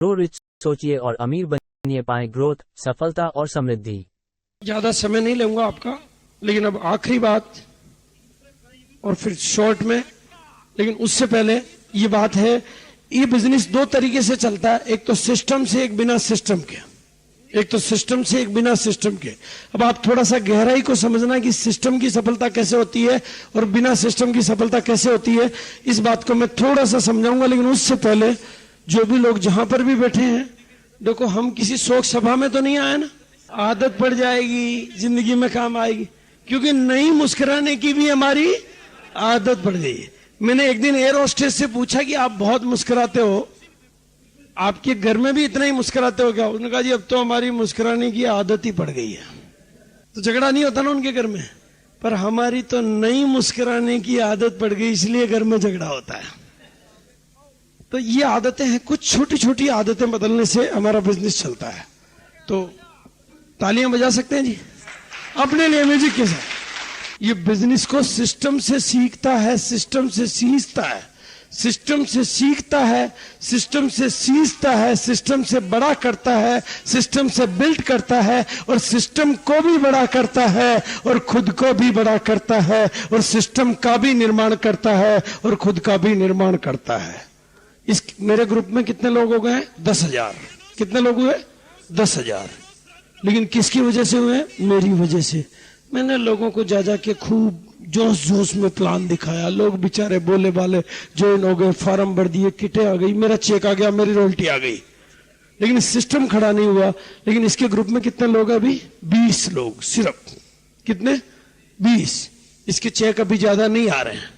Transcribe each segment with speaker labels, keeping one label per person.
Speaker 1: Grow rich सोचिए और अमीर बनिए, पाएं ग्रोथ, सफलता और समृद्धि।
Speaker 2: ज्यादा समय नहीं लूंगा आपका, लेकिन अब आखिरी बात और फिर शॉर्ट में, लेकिन उससे पहले ये बात है, ये बिजनेस दो तरीके से चलता है, एक तो सिस्टम से, एक बिना सिस्टम के। एक तो सिस्टम से, एक बिना सिस्टम के। अब आप थोड़ा सा गहराई को समझना कि सिस्टम की सफलता कैसे होती है और बिना सिस्टम की सफलता कैसे होती है, इस बात को मैं थोड़ा सा समझाऊंगा। लेकिन उससे पहले जो भी लोग जहां पर भी बैठे हैं, देखो हम किसी शोक सभा में तो नहीं आए ना, आदत पड़ जाएगी, जिंदगी में काम आएगी, क्योंकि नहीं मुस्कुराने की भी हमारी आदत पड़ गई है। मैंने एक दिन एयर होस्टेस से पूछा कि आप बहुत मुस्कुराते हो, आपके घर में भी इतना ही मुस्कुराते हो क्या? उन्होंने कहा जी अब तो हमारी मुस्कुराने की आदत ही पड़ गई है। तो झगड़ा नहीं होता ना उनके घर में, पर हमारी तो नहीं मुस्कुराने की आदत पड़ गई, इसलिए घर में झगड़ा होता है। तो ये आदतें हैं, कुछ छोटी छोटी आदतें बदलने से हमारा बिजनेस चलता है। तो तालियां बजा सकते हैं जी अपने लिए म्यूजिक के साथ। ये बिजनेस को सिस्टम से सीखता है, सिस्टम से सीखता है, सिस्टम से सीखता है, सिस्टम से सीखता है, सिस्टम से बड़ा करता है, सिस्टम से बिल्ड करता है, और सिस्टम को भी बड़ा करता है और खुद को भी बड़ा करता है, और सिस्टम का भी निर्माण करता है और खुद का भी निर्माण करता है। इस मेरे ग्रुप में कितने लोग हो गए? 10,000। कितने लोग हुए? 10,000। लेकिन किसकी वजह से हुए? मेरी वजह से। मैंने लोगों को जा के खूब जोश जोश में प्लान दिखाया, लोग बेचारे बोले वाले ज्वाइन हो गए, फॉर्म भर दिए, किटें आ गई, मेरा चेक आ गया, मेरी रॉयल्टी आ गई, लेकिन सिस्टम खड़ा नहीं हुआ। लेकिन इसके ग्रुप में कितने लोग हैं अभी? 20 लोग सिर्फ। कितने? 20। इसके चेक अभी ज्यादा नहीं आ रहे हैं,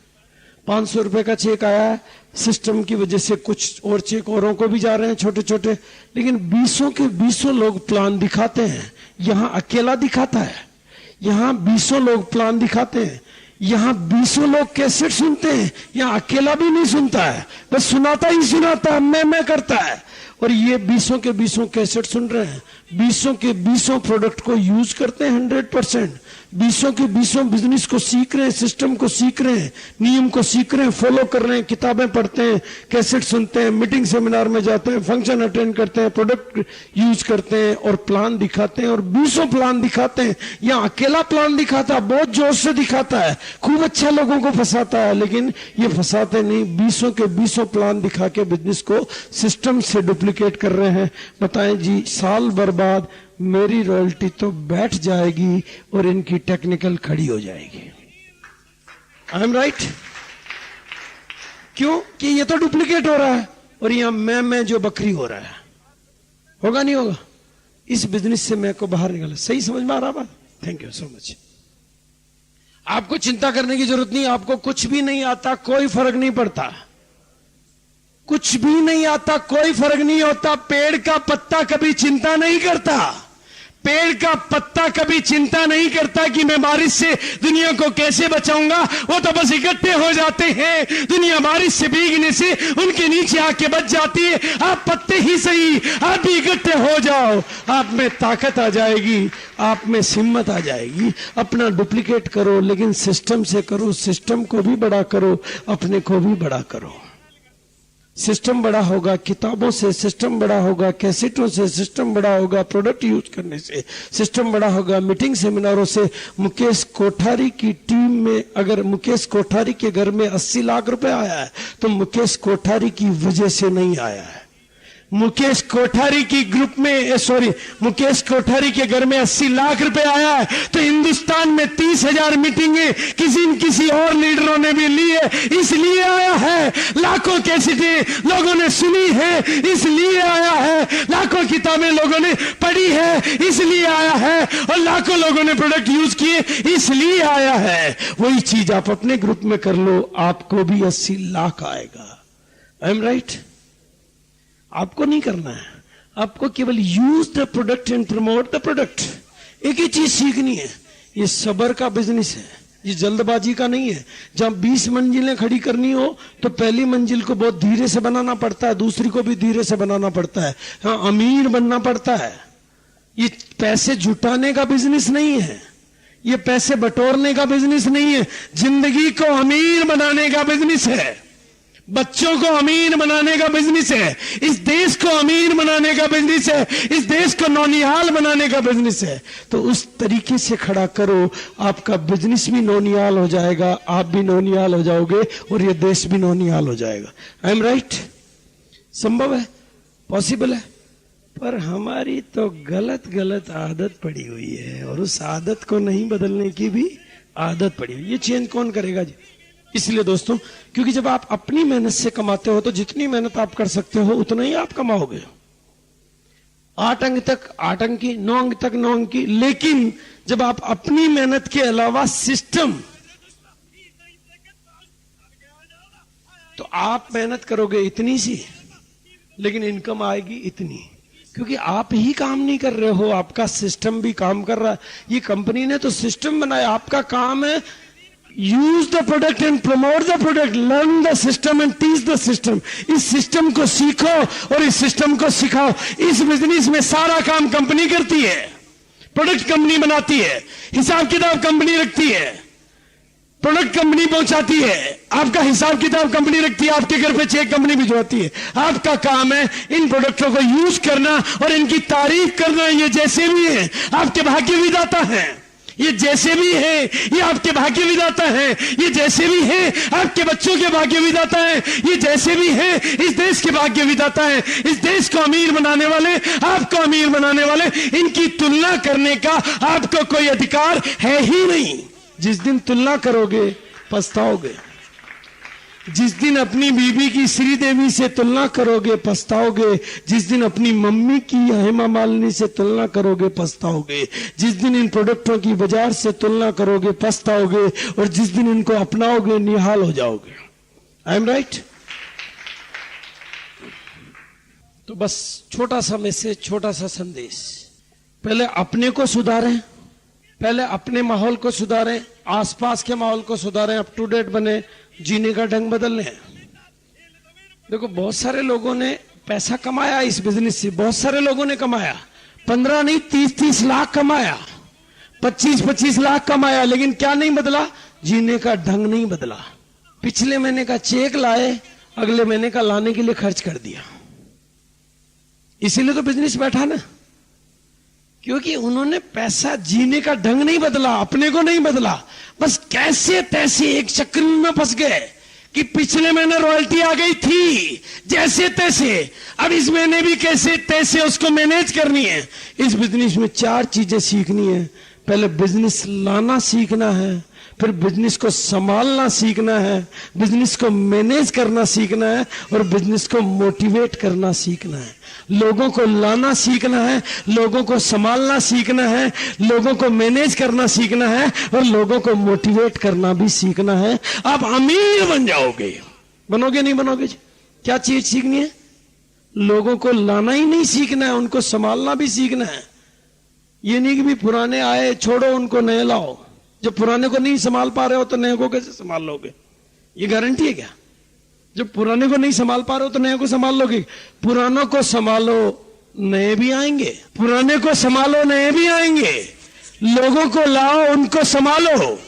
Speaker 2: 500 रुपए का चेक आया है, सिस्टम की वजह से कुछ और चेक औरों को भी जा रहे हैं छोटे छोटे, लेकिन 20 के 20 लोग प्लान दिखाते हैं। यहां अकेला दिखाता है, यहां 20 लोग प्लान दिखाते हैं, यहां 20 लोग कैसेट सुनते हैं, यहां अकेला भी नहीं सुनता है, बस सुनाता ही सुनाता है, मैं करता है। और ये 20 के 20 कैसेट सुन रहे हैं, 20 के 20 प्रोडक्ट को यूज करते हैं 100%, 20 के 20 बिजनेस को सीख रहे हैं, सिस्टम को सीख रहे हैं, नियम को सीख रहे हैं, फॉलो कर रहे हैं, किताबें पढ़ते हैं, कैसेट सुनते हैं, मीटिंग सेमिनार में जाते हैं, फंक्शन अटेंड करते हैं, प्रोडक्ट यूज करते हैं और प्लान दिखाते हैं, और 20 प्लान दिखाते हैं। यहाँ अकेला प्लान दिखाता है, बहुत जोश से दिखाता है, खूब अच्छा लोगों को फंसाता है, लेकिन ये फंसाते नहीं, 20 के 20 प्लान दिखा के बिजनेस को सिस्टम से डुप्लीकेट कर रहे हैं। बताएं जी, साल बर्बाद, मेरी रॉयल्टी तो बैठ जाएगी और इनकी टेक्निकल खड़ी हो जाएगी। I am right? क्यों? कि ये तो डुप्लीकेट हो रहा है और यहां मैं जो बकरी हो रहा है। होगा नहीं होगा? इस बिजनेस से मैं को बाहर निकाला। सही समझ में आ रहा बात? Thank you so much. आपको चिंता करने की जरूरत नहीं, आपको कुछ भी नहीं आता, कोई फर्क नहीं पड़ता, कुछ भी नहीं आता, कोई फर्क नहीं होता। पेड़ का पत्ता कभी चिंता नहीं करता, पेड़ का पत्ता कभी चिंता नहीं करता कि मैं बारिश से दुनिया को कैसे बचाऊंगा, वो तो बस इकट्ठे हो जाते हैं, दुनिया बारिश से भीगने से उनके नीचे आके बच जाती है। आप पत्ते ही सही, आप भी इकट्ठे हो जाओ, आप में ताकत आ जाएगी, आप में हिम्मत आ जाएगी। अपना डुप्लीकेट करो, लेकिन सिस्टम से करो, सिस्टम को भी बड़ा करो, अपने को भी बड़ा करो। सिस्टम बड़ा होगा किताबों से, सिस्टम बड़ा होगा कैसेटों से, सिस्टम बड़ा होगा प्रोडक्ट यूज करने से, सिस्टम बड़ा होगा मीटिंग सेमिनारों से। मुकेश कोठारी की टीम में अगर मुकेश कोठारी के घर में 80 लाख रुपए आया है तो मुकेश कोठारी की वजह से नहीं आया है। मुकेश कोठारी की ग्रुप में मुकेश कोठारी के घर में 80 लाख रुपए आया है तो हिंदुस्तान में 30,000 मीटिंगें किसी न किसी और लीडरों ने भी ली है, इसलिए आया है। लाखों कैसेटें लोगों ने सुनी है, इसलिए आया है। लाखों किताबें लोगों ने पढ़ी है, इसलिए आया है। और लाखों लोगों ने प्रोडक्ट यूज किए, इसलिए आया है। वही चीज आप अपने ग्रुप में कर लो, आपको भी 80 लाख आएगा। I am right? आपको नहीं करना है, आपको केवल use the product and promote the product. एक ही चीज सीखनी है, ये सबर का बिजनेस है, ये जल्दबाजी का नहीं है। जहां 20 मंजिलें खड़ी करनी हो तो पहली मंजिल को बहुत धीरे से बनाना पड़ता है, दूसरी को भी धीरे से बनाना पड़ता है। हाँ, अमीर बनना पड़ता है। ये पैसे जुटाने का बिजनेस नहीं है, ये पैसे बटोरने का बिजनेस नहीं है, जिंदगी को अमीर बनाने का बिजनेस है। बच्चों को अमीर बनाने का बिजनेस है, इस देश को अमीर बनाने का बिजनेस है, इस देश को नौनिहाल बनाने का बिजनेस है। तो उस तरीके से खड़ा करो, आपका बिजनेस भी नौनिहाल हो जाएगा, आप भी नौनिहाल हो जाओगे और ये देश भी नौनिहाल हो जाएगा। I am right? संभव है, पॉसिबल है। पर हमारी तो गलत गलत आदत पड़ी हुई है और उस आदत को नहीं बदलने की भी आदत पड़ी हुई। ये चेंज कौन करेगा जी? इसलिए दोस्तों, क्योंकि जब आप अपनी मेहनत से कमाते हो तो जितनी मेहनत आप कर सकते हो उतना ही आप कमाओगे। 8 अंक तक 8 अंक की, 9 अंक तक 9 अंक की। लेकिन जब आप अपनी मेहनत के अलावा सिस्टम, तो आप मेहनत करोगे इतनी सी, लेकिन इनकम आएगी इतनी, क्योंकि आप ही काम नहीं कर रहे हो, आपका सिस्टम भी काम कर रहा है। ये कंपनी ने तो सिस्टम बनाया, आपका काम है use the product and promote the product, learn the system and teach the system. इस सिस्टम को सीखो और इस सिस्टम को सिखाओ। इस बिजनेस में सारा काम कंपनी करती है, प्रोडक्ट कंपनी बनाती है, हिसाब किताब कंपनी रखती है, प्रोडक्ट कंपनी पहुंचाती है, आपका हिसाब किताब कंपनी रखती है, आपके घर पे चेक कंपनी भिजवाती है। आपका काम है इन प्रोडक्टों को यूज करना और इनकी तारीफ करना। ये जैसे भी है आपके भाग्य विधाता है, ये जैसे भी है ये आपके भाग्य विधाता है, ये जैसे भी है आपके बच्चों के भाग्य विधाता है, ये जैसे भी है इस देश के भाग्य विधाता है। इस देश को अमीर बनाने वाले, आपको अमीर बनाने वाले, इनकी तुलना करने का आपको कोई अधिकार है ही नहीं। जिस दिन तुलना करोगे पछताओगे, जिस दिन अपनी बीबी की श्रीदेवी से तुलना करोगे पछताओगे, जिस दिन अपनी मम्मी की हेमा मालिनी से तुलना करोगे पछताओगे, जिस दिन इन प्रोडक्टों की बाजार से तुलना करोगे पछताओगे, और जिस दिन इनको अपनाओगे निहाल हो जाओगे। I am right? तो बस छोटा सा मैसेज, छोटा सा संदेश, पहले अपने को सुधारें, पहले अपने माहौल को सुधारें, आसपास के माहौल को सुधारें, अप टू डेट बने, जीने का ढंग बदलने। देखो बहुत सारे लोगों ने पैसा कमाया इस बिजनेस से, बहुत सारे लोगों ने कमाया, 15 नहीं 30-30 लाख कमाया, 25-25 लाख कमाया, लेकिन क्या नहीं बदला? जीने का ढंग नहीं बदला। पिछले महीने का चेक लाए, अगले महीने का लाने के लिए खर्च कर दिया। इसीलिए तो बिजनेस बैठा ना, क्योंकि उन्होंने पैसा, जीने का ढंग नहीं बदला, अपने को नहीं बदला, बस कैसे तैसे एक चक्र में फंस गए कि पिछले महीने रॉयल्टी आ गई थी जैसे तैसे, अब इस महीने भी कैसे तैसे उसको मैनेज करनी है। इस बिजनेस में 4 चीजें सीखनी है। पहले बिजनेस लाना सीखना है, फिर बिजनेस को संभालना सीखना है, बिजनेस को मैनेज करना सीखना है, और बिजनेस को मोटिवेट करना सीखना है। लोगों को लाना सीखना है, लोगों को संभालना सीखना है, लोगों को मैनेज करना सीखना है, और लोगों को मोटिवेट करना भी सीखना है। आप अमीर बन जाओगे। बनोगे नहीं बनोगे? क्या चीज सीखनी है? लोगों को लाना ही नहीं सीखना है, उनको संभालना भी सीखना है। ये नहीं कि भी पुराने आए छोड़ो उनको नए लाओ। जब पुराने को नहीं संभाल पा रहे हो तो नए को कैसे संभाल लोगे? ये गारंटी है क्या? जब पुराने को नहीं संभाल पा रहे हो तो नए को संभाल लोगे? पुरानों को संभालो नए भी आएंगे, पुराने को संभालो नए भी आएंगे। लोगों को लाओ, उनको संभालो,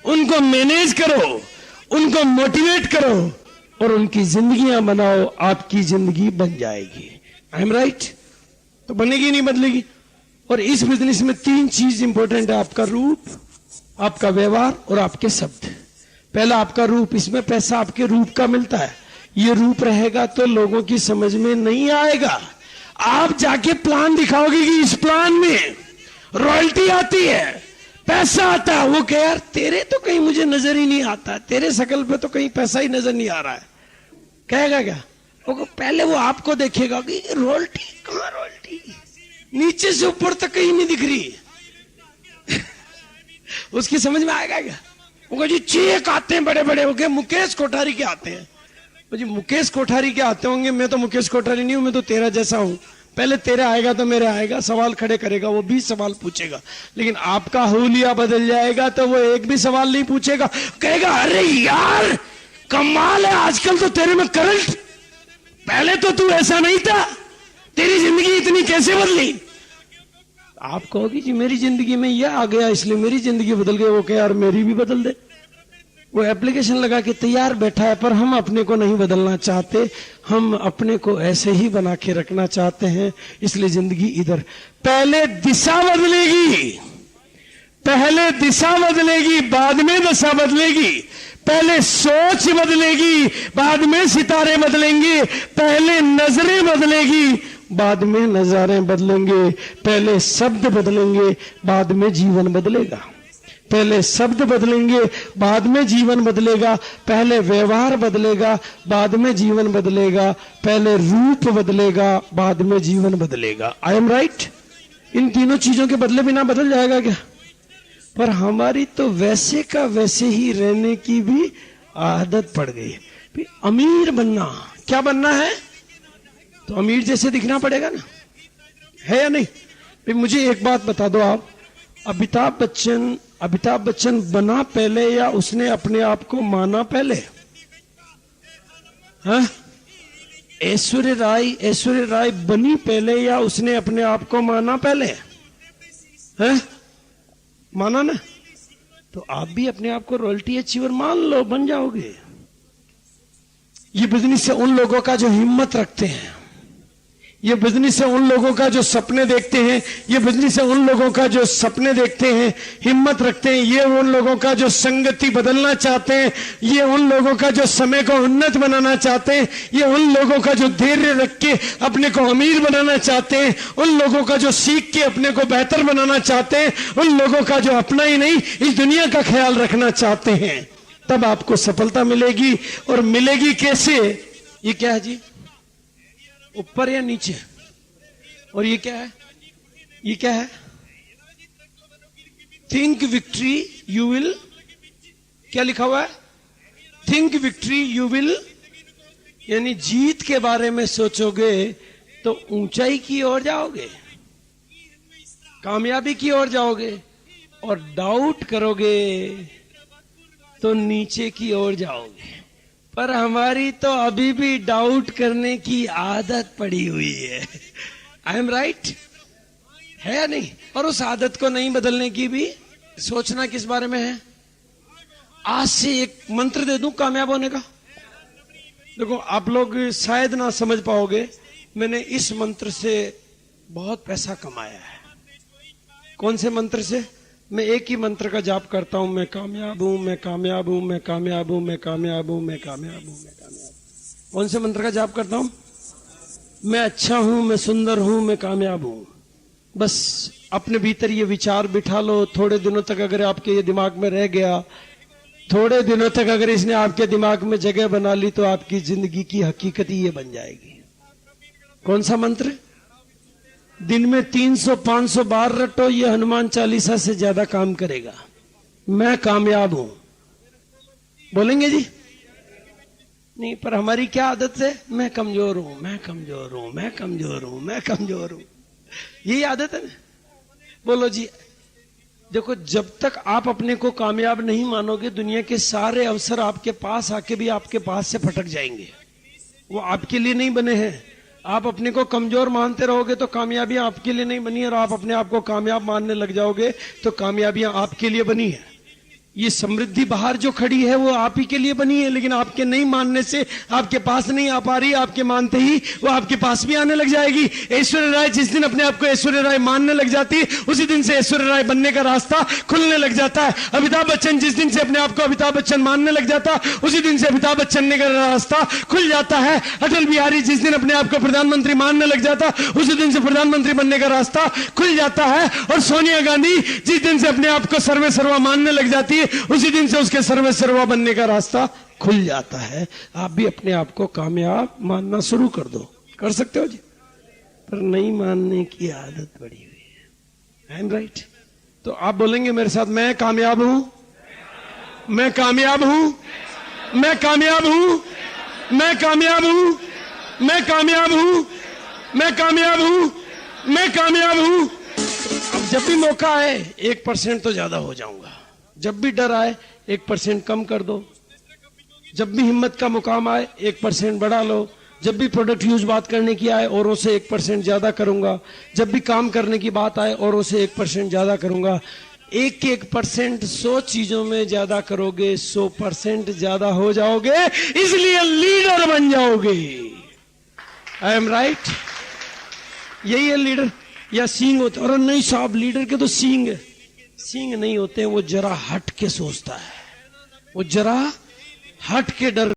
Speaker 2: उनको मैनेज करो, उनको मोटिवेट करो, और उनकी जिंदगियां बनाओ, आपकी जिंदगी बन जाएगी। I am right? तो बनेगी नहीं बदलेगी। और इस बिजनेस में 3 चीज इंपॉर्टेंट है, आपका रूप, आपका व्यवहार और आपके शब्द। पहला आपका रूप, इसमें पैसा आपके रूप का मिलता है। ये रूप रहेगा तो लोगों की समझ में नहीं आएगा। आप जाके प्लान दिखाओगे कि इस प्लान में रॉयल्टी आती है, पैसा आता है, वो कहे यार तेरे तो कहीं मुझे नजर ही नहीं आता, तेरे शकल पे तो कहीं पैसा ही नजर नहीं आ रहा है, कहेगा क्या? वो पहले वो आपको देखेगा कि रॉयल्टी कहां, रॉयल्टी नीचे से ऊपर तक कहीं नहीं दिख रही। उसकी समझ में आएगा क्या? वो जी चेक आते हैं बड़े बड़े, हो गए मुकेश कोठारी के आते हैं। जी मुकेश कोठारी के आते होंगे, मैं तो मुकेश कोठारी नहीं हूं, मैं तो तेरा जैसा हूं। पहले तेरे आएगा तो मेरे आएगा, सवाल खड़े करेगा, वो भी सवाल पूछेगा, लेकिन आपका हुलिया बदल जाएगा तो वो एक भी सवाल नहीं पूछेगा, कहेगा अरे यार कमाल है, आजकल तो तेरे में करंट, पहले तो तू ऐसा नहीं था, तेरी जिंदगी इतनी कैसे बदली? आप कहोगी जी मेरी जिंदगी में यह आ गया इसलिए मेरी जिंदगी बदल गई। वो कहे यार मेरी भी बदल दे। वो एप्लीकेशन लगा के तैयार बैठा है, पर हम अपने को नहीं बदलना चाहते, हम अपने को ऐसे ही बना के रखना चाहते हैं। इसलिए जिंदगी इधर, पहले दिशा बदलेगी, पहले दिशा बदलेगी, बाद में दशा बदलेगी। पहले सोच बदलेगी, बाद में सितारे बदलेंगे। पहले नजरें बदलेगी, बाद में नजारे बदलेंगे। पहले शब्द बदलेंगे, बाद में जीवन बदलेगा। पहले शब्द बदलेंगे, बाद में जीवन बदलेगा। पहले व्यवहार बदलेगा, बाद में जीवन बदलेगा। पहले रूप बदलेगा, बाद में जीवन बदलेगा। I am right? इन तीनों चीजों के बदले बिना बदल जाएगा क्या? पर हमारी तो वैसे का वैसे ही रहने की भी आदत पड़ गई। अमीर बनना, क्या बनना है? तो अमीर जैसे दिखना पड़ेगा ना, है या नहीं? मुझे एक बात बता दो आप, अमिताभ बच्चन बना पहले या उसने अपने आप को माना पहले? हाँ? ऐश्वर्या राय बनी पहले या उसने अपने आप को माना पहले? हैं? माना ना? तो आप भी अपने आप को रॉयल्टी अचीवर मान लो, बन जाओगे। ये बिजनेस है उन लोगों का जो हिम्मत रखते हैं, ये बिजनेस है उन लोगों का जो सपने देखते हैं, ये बिजनेस है उन लोगों का जो सपने देखते हैं, हिम्मत रखते हैं। ये उन लोगों का जो संगति बदलना चाहते हैं, ये उन लोगों का जो समय को उन्नत बनाना चाहते हैं, ये उन लोगों का जो धैर्य रख के अपने को अमीर बनाना चाहते हैं, उन लोगों का जो सीख के अपने को बेहतर बनाना चाहते हैं, उन लोगों का जो अपना ही नहीं इस दुनिया का ख्याल रखना चाहते हैं। तब आपको सफलता मिलेगी। और मिलेगी कैसे? ये क्या है जी? ऊपर या नीचे? और ये क्या है? ये क्या है? थिंक विक्ट्री यू विल, क्या लिखा हुआ है? थिंक विक्ट्री यू विल, यानी जीत के बारे में सोचोगे तो ऊंचाई की ओर जाओगे, कामयाबी की ओर जाओगे। और डाउट करोगे तो नीचे की ओर जाओगे। पर हमारी तो अभी भी डाउट करने की आदत पड़ी हुई है। I am right? है या नहीं? और उस आदत को नहीं बदलने की भी सोचना किस बारे में है? आज से एक मंत्र दे दूं कामयाब होने का। देखो, आप लोग शायद ना समझ पाओगे, मैंने इस मंत्र से बहुत पैसा कमाया है। कौन से मंत्र से? मैं एक ही मंत्र का जाप करता हूं, मैं कामयाब हूं, मैं कामयाब हूं, मैं कामयाब हूं, मैं कामयाब हूं, मैं कामयाब हूं, मैं कामयाब। कौन से मंत्र का जाप करता हूं? मैं अच्छा हूं, मैं सुंदर हूं, मैं कामयाब हूं। बस अपने भीतर ये विचार बिठा लो। थोड़े दिनों तक अगर आपके ये दिमाग में रह गया, थोड़े दिनों तक अगर इसने आपके दिमाग में जगह बना ली, तो आपकी जिंदगी की हकीकत ही ये बन जाएगी। कौन सा मंत्र? दिन में 300-500 बार रटो, ये हनुमान चालीसा से ज्यादा काम करेगा। मैं कामयाब हूं, बोलेंगे जी? नहीं, पर हमारी क्या आदत है? मैं कमजोर हूं, मैं कमजोर हूं, मैं कमजोर हूं, मैं कमजोर हूं। यही आदत है ना? बोलो जी। देखो, जब तक आप अपने को कामयाब नहीं मानोगे, दुनिया के सारे अवसर आपके पास आके भी आपके पास से फटक जाएंगे। वो आपके लिए नहीं बने हैं। आप अपने को कमजोर मानते रहोगे तो कामयाबियां आपके लिए नहीं बनी, और आप अपने आप को कामयाब मानने लग जाओगे तो कामयाबियां आपके लिए बनी है। ये समृद्धि बाहर जो खड़ी है वो आप ही के लिए बनी है, लेकिन आपके नहीं मानने से आपके पास नहीं आ पा रही। आपके मानते ही वो आपके पास भी आने लग जाएगी। ऐश्वर्या राय जिस दिन अपने आप को ऐश्वर्या राय मानने लग जाती है, उसी दिन से ऐश्वर्या राय बनने का रास्ता खुलने लग जाता है। अमिताभ बच्चन जिस दिन से अपने आप को अमिताभ बच्चन मानने लग जाता है, उसी दिन से अमिताभ बच्चन का रास्ता खुल जाता है। अटल बिहारी जिस दिन अपने आप को प्रधानमंत्री मानने लग जाता, उसी दिन से प्रधानमंत्री बनने का रास्ता खुल जाता है। और सोनिया गांधी जिस दिन से अपने आप को सर्वे सर्वा मानने लग जाती है, उसी दिन से उसके सर्वे सर्वा बनने का रास्ता खुल जाता है। आप भी अपने आप को कामयाब मानना शुरू कर दो। कर सकते हो जी? पर नहीं मानने की आदत पड़ी हुई है। I am right? तो आप बोलेंगे मेरे साथ, मैं कामयाब हूं, मैं कामयाब हूं, मैं कामयाब हूं, मैं कामयाब हूं, मैं कामयाब हूं, मैं कामयाब हूं, मैं कामयाब हूं। अब जब भी मौका आए 1% तो ज्यादा हो जाऊंगा। जब भी डर आए 1% कम कर दो। जब भी हिम्मत का मुकाम आए 1% बढ़ा लो। जब भी प्रोडक्ट यूज बात करने की आए औरों से 1% ज्यादा करूंगा। जब भी काम करने की बात आए औरों से 1% ज्यादा करूंगा। 1% 100 चीजों में ज्यादा करोगे, 100% ज्यादा हो जाओगे, इसलिए लीडर बन जाओगे। I am right? यही है लीडर। या सींग होते? और नहीं साहब, लीडर के तो सींग नहीं होते, वो जरा हट के सोचता है, वो जरा हट के डर